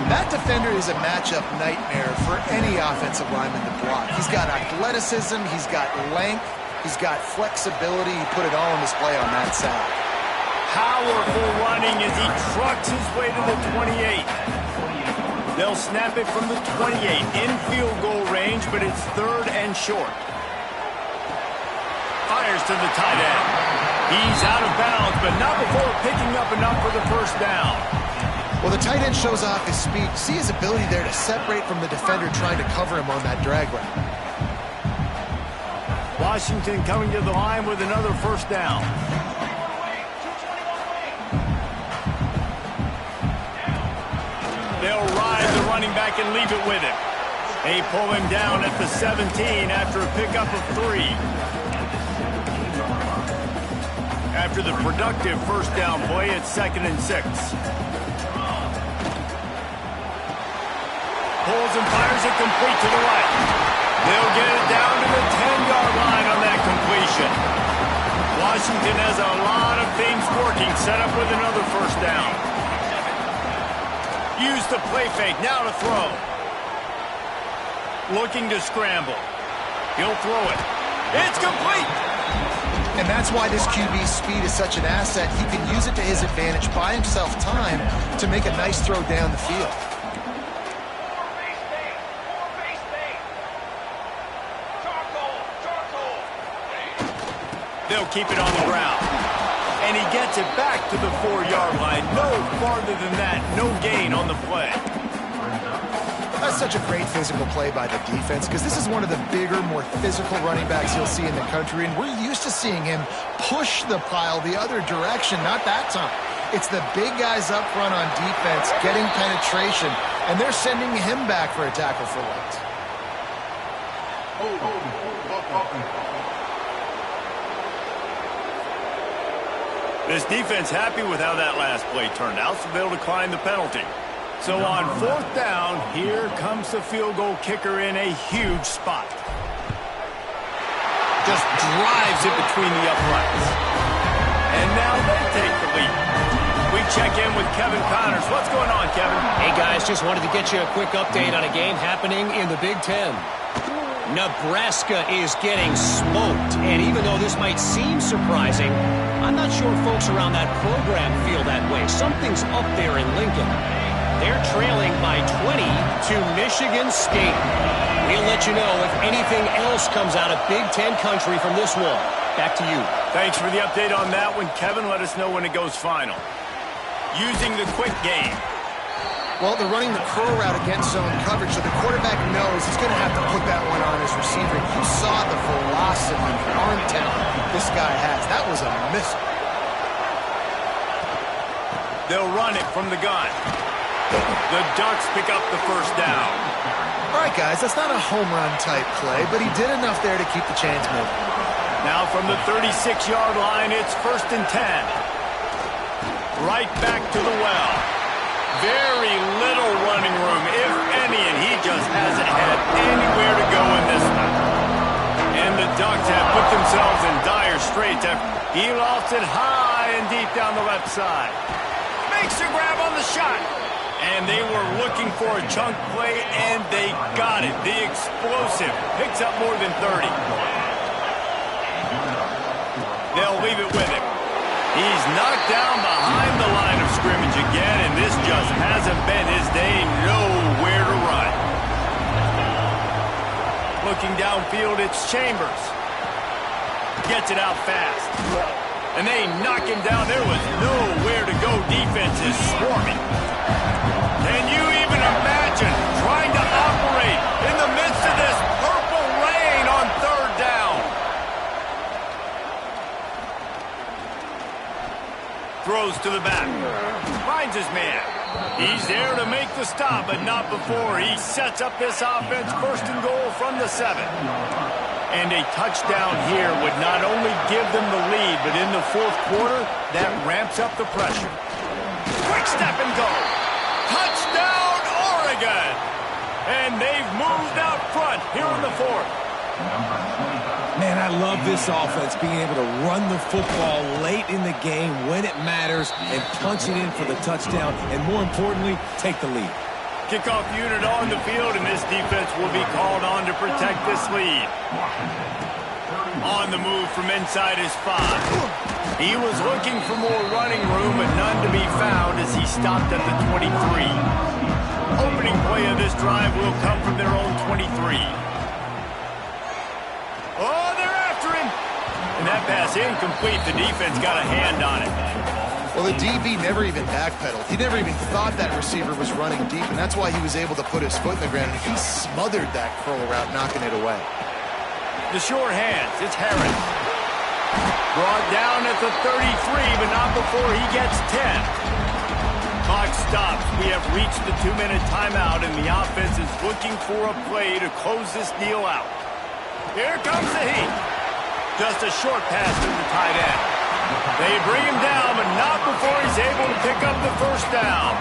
Speaker 3: That defender is a matchup nightmare for any offensive lineman to block. He's got athleticism, he's got length, he's got flexibility. He put it all on display on that side.
Speaker 1: Powerful running as he trucks his way to the 28. They'll snap it from the 28 in field goal range, but it's 3rd and short. Fires to the tight end. He's out of bounds, but not before picking up enough for the first down.
Speaker 3: Well, the tight end shows off his speed. See his ability there to separate from the defender trying to cover him on that drag route.
Speaker 1: Washington coming to the line with another first down. They'll ride the running back and leave it with him. They pull him down at the 17 after a pickup of 3. After the productive first down play, it's 2nd and 6. Pulls and fires it complete to the right. They'll get it down to the 10-yard line on that completion. Washington has a lot of things working, set up with another first down. Use the play fake, now to throw. Looking to scramble. He'll throw it. It's complete!
Speaker 3: And that's why this QB's speed is such an asset. He can use it to his advantage, buy himself time to make a nice throw down the field.
Speaker 1: They'll keep it on the ground. And he gets it back to the 4-yard line. No farther than that. No gain on the play.
Speaker 3: That's such a great physical play by the defense because this is one of the bigger, more physical running backs you'll see in the country, and we're used to seeing him push the pile the other direction. Not that time. It's the big guys up front on defense getting penetration, and they're sending him back for a tackle for loss.
Speaker 1: This defense happy with how that last play turned out, so they'll decline the penalty. So on 4th down, here comes the field goal kicker in a huge spot. Just drives it between the uprights. And now they take the lead. We check in with Kevin Connors. What's going on, Kevin?
Speaker 4: Hey, guys, just wanted to get you a quick update on a game happening in the Big Ten. Nebraska is getting smoked, and even though this might seem surprising, I'm not sure folks around that program feel that way. Something's up there in Lincoln. They're trailing by 20 to Michigan State. We'll let you know if anything else comes out of Big Ten country from this one. Back to you.
Speaker 1: Thanks for the update on that one, Kevin. Let us know when it goes final. Using the quick game.
Speaker 3: Well, they're running the curl route against zone coverage, so the quarterback knows he's going to have to put that one on his receiver. You saw the velocity, arm talent this guy has. That was a missile.
Speaker 1: They'll run it from the gun. The Ducks pick up the first down.
Speaker 3: All right, guys, that's not a home run type play, but he did enough there to keep the chains moving.
Speaker 1: Now from the 36-yard line, it's 1st and 10. Right back to the well. Very little running room, if any, and he just hasn't had anywhere to go in this one. And the Ducks have put themselves in dire straits. He lost it high and deep down the left side. Makes a grab on the shot. And they were looking for a chunk play, and they got it. The explosive picks up more than 30. They'll leave it with him. He's knocked down behind the line of scrimmage again, and this just hasn't been his day. Nowhere to run. Looking downfield, it's Chambers. Gets it out fast. And they knock him down. There was nowhere to go. Defense is swarming. Can you even imagine trying to operate in the midst of this purple rain on 3rd down? Throws to the back. Finds his man. He's there to make the stop, but not before he sets up this offense 1st and goal from the 7. And a touchdown here would not only give them the lead, but in the 4th quarter, that ramps up the pressure. Quick step and go. Touchdown, Oregon! And they've moved out front here in the 4th.
Speaker 2: Man, I love this offense, being able to run the football late in the game when it matters and punch it in for the touchdown, and more importantly, take the lead.
Speaker 1: Kickoff unit on the field, and this defense will be called on to protect this lead. On the move from inside his 5. He was looking for more running room, but none to be found as he stopped at the 23. Opening play of this drive will come from their own 23. Oh, they're after him. And that pass incomplete. The defense got a hand on it.
Speaker 3: Well, the DB never even backpedaled. He never even thought that receiver was running deep, and that's why he was able to put his foot in the ground. He smothered that curl route, knocking it away.
Speaker 1: The short hands, it's Harris. Brought down at the 33, but not before he gets 10. Clock stops. We have reached the 2-minute timeout, and the offense is looking for a play to close this deal out. Here comes the heat. Just a short pass to the tight end. They bring him down, but not before he's able to pick up the first down.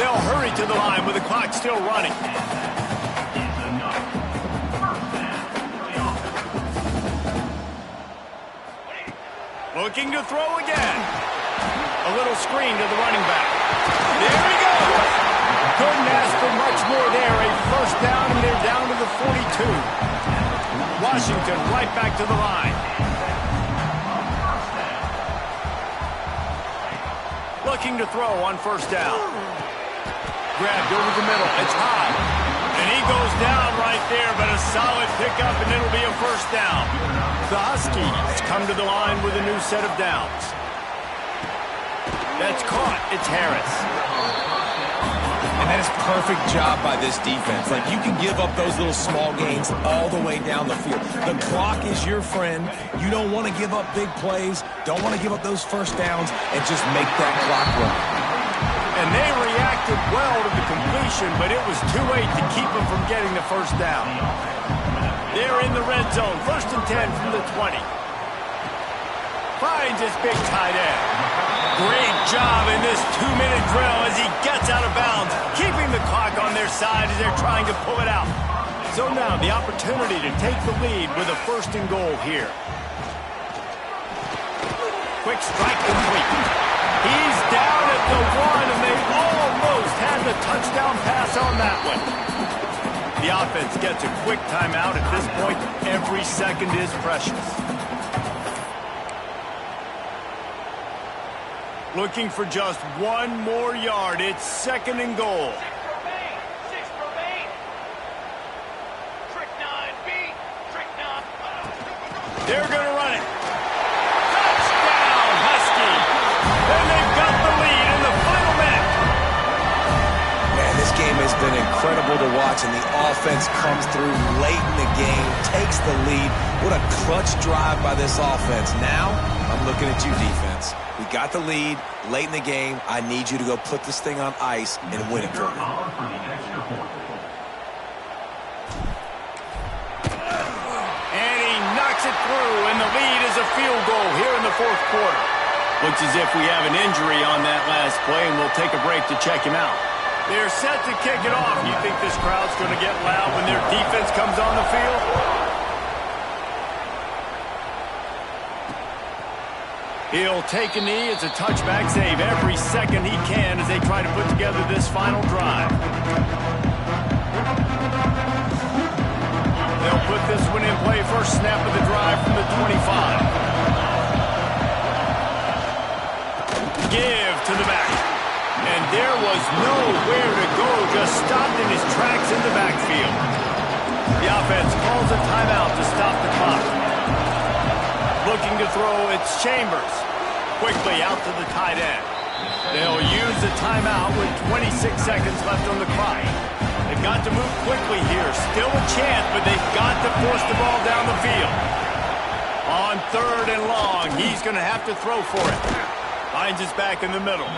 Speaker 1: They'll hurry to the line with the clock still running. Looking to throw again. A little screen to the running back. There he goes. Couldn't ask for much more there. A first down, and they're down to the 42. Washington right back to the line. Looking to throw on first down. Grabbed over the middle. It's high. And he goes down right there, but a solid pickup, and it'll be a first down. The Huskies come to the line with a new set of downs. That's caught. It's Harris.
Speaker 2: And that is perfect job by this defense. Like, you can give up those little small gains all the way down the field. The clock is your friend. You don't want to give up big plays. Don't want to give up those first downs and just make that clock run.
Speaker 1: And they reacted well to the completion, but it was too late to keep them from getting the first down. They're in the red zone. 1st and 10 from the 20. Finds his big tight end. Great job in this 2-minute drill as he gets out of bounds, keeping the clock on their side as they're trying to pull it out. So now the opportunity to take the lead with a 1st and goal here. Quick strike complete. He's down at the 1, and they almost had the touchdown pass on that one. The offense gets a quick timeout. At this point, every second is precious. Looking for just one more yard. It's 2nd and goal.
Speaker 5: 6 remain. Trick 9, beat. Trick 9.
Speaker 1: They're going to run it. Touchdown, Husky. And they've got the lead in the final minute.
Speaker 2: Man, this game has been incredible to watch, and the offense comes through late in the game, takes the lead. What a clutch drive by this offense. Now, I'm looking at you, defense. We got the lead late in the game. I need you to go put this thing on ice and win it for me.
Speaker 1: And he knocks it through, and the lead is a field goal here in the 4th quarter. Looks as if we have an injury on that last play, and we'll take a break to check him out. They're set to kick it off. You think this crowd's going to get loud when their defense comes on the field? He'll take a knee. It's a touchback save every second he can as they try to put together this final drive. They'll put this one in play. First snap of the drive from the 25. Give to the back. And there was nowhere to go. Just stopped in his tracks in the backfield. The offense calls a timeout to stop the clock. Looking to throw, it's Chambers. Quickly out to the tight end. They'll use the timeout with 26 seconds left on the clock. They've got to move quickly here. Still a chance, but they've got to force the ball down the field. On 3rd and long, he's going to have to throw for it. Finds his back in the middle.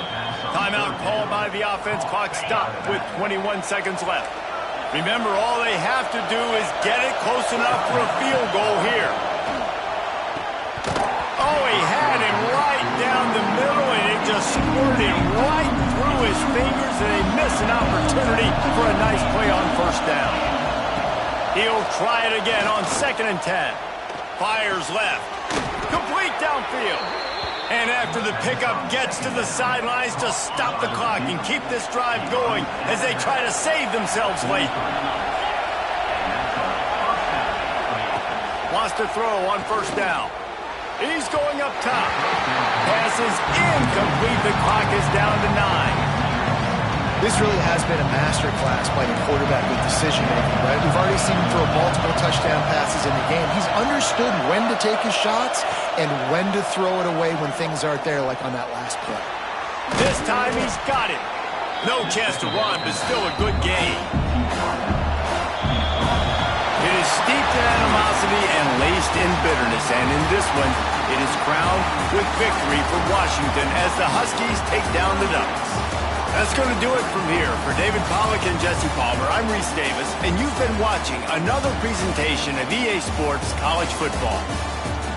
Speaker 1: Timeout called by the offense. Clock stopped with 21 seconds left. Remember, all they have to do is get it close enough for a field goal here. Oh, he had him right down the middle, and it just squirted right through his fingers, and they miss an opportunity for a nice play on first down. He'll try it again on 2nd and 10. Fires left. Complete downfield. And after the pickup gets to the sidelines to stop the clock and keep this drive going as they try to save themselves late. Wants to throw on first down. He's going up top. Pass is incomplete. The clock is down to 9.
Speaker 3: This really has been a masterclass by the quarterback with decision-making, right? We've already seen him throw multiple touchdown passes in the game. He's understood when to take his shots and when to throw it away when things aren't there, like on that last play.
Speaker 1: This time he's got it. No chance to run, but still a good gain. It is steeped in animosity and laced in bitterness, and in this one, it is crowned with victory for Washington as the Huskies take down the Ducks. That's going to do it from here. For David Pollack and Jesse Palmer, I'm Reese Davis, and you've been watching another presentation of EA Sports College Football.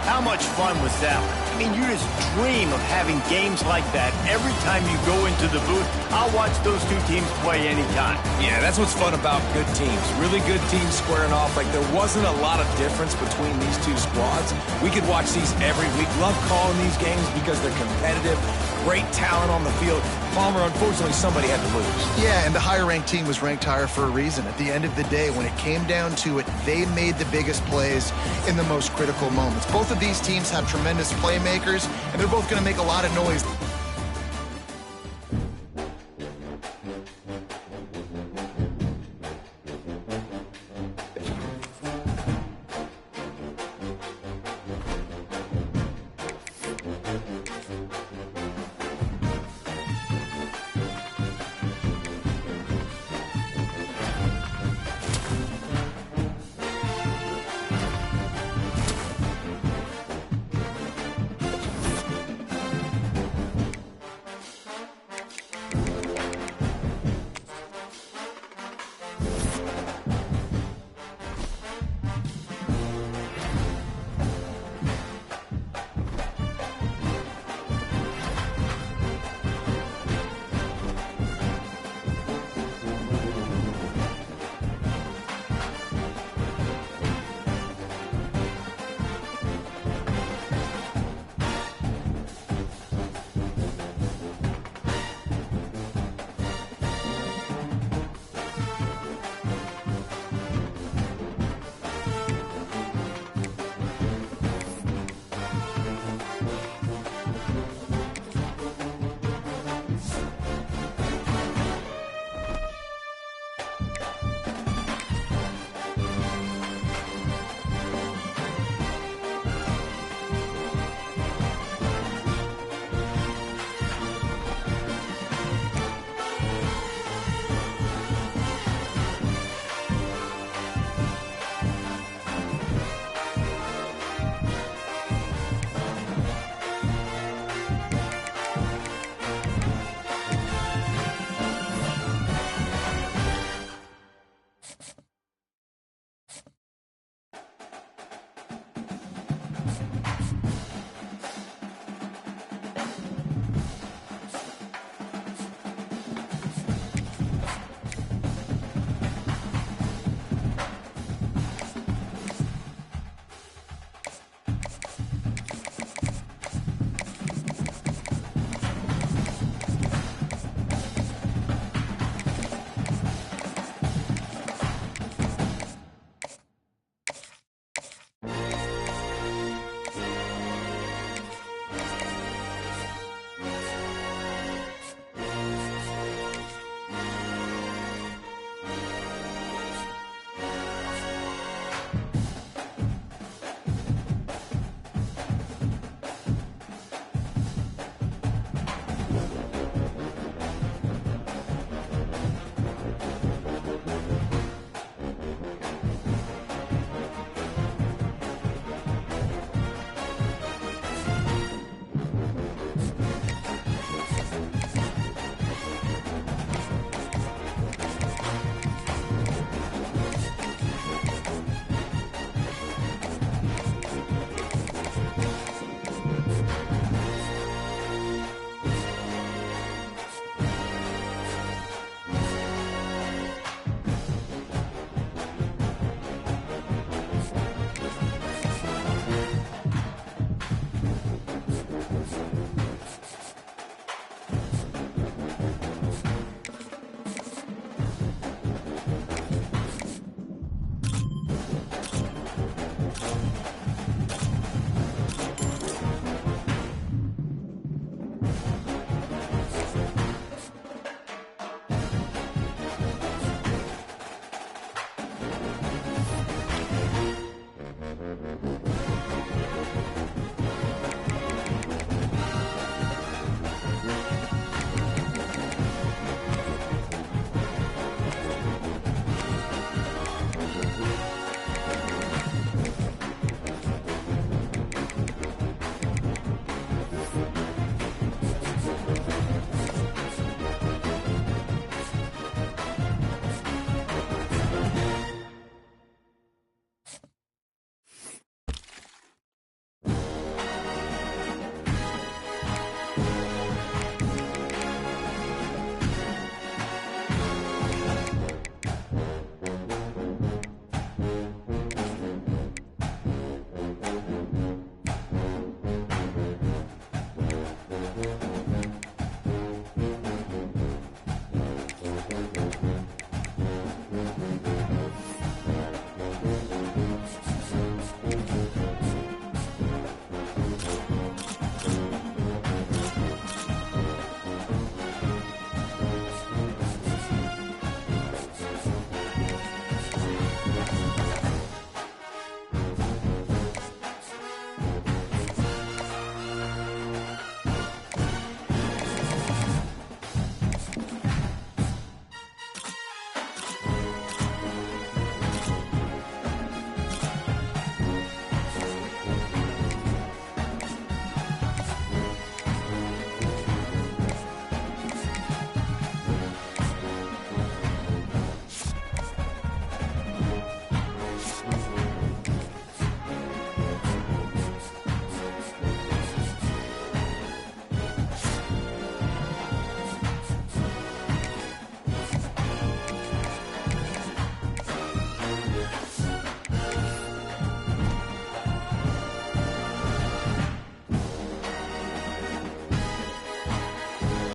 Speaker 1: How much fun was that one? I mean, you just dream of having games like that every time you go into the booth. I'll watch those two teams play anytime.
Speaker 2: Yeah, that's what's fun about good teams. Really good teams squaring off. Like, there wasn't a lot of difference between these two squads. We could watch these every week. Love calling these games because they're competitive. Great talent on the field. Palmer, unfortunately, somebody had to lose.
Speaker 3: Yeah, and the higher-ranked team was ranked higher for a reason. At the end of the day, when it came down to it, they made the biggest plays in the most critical moments. Both of these teams have tremendous playmakers, and they're both going to make a lot of noise.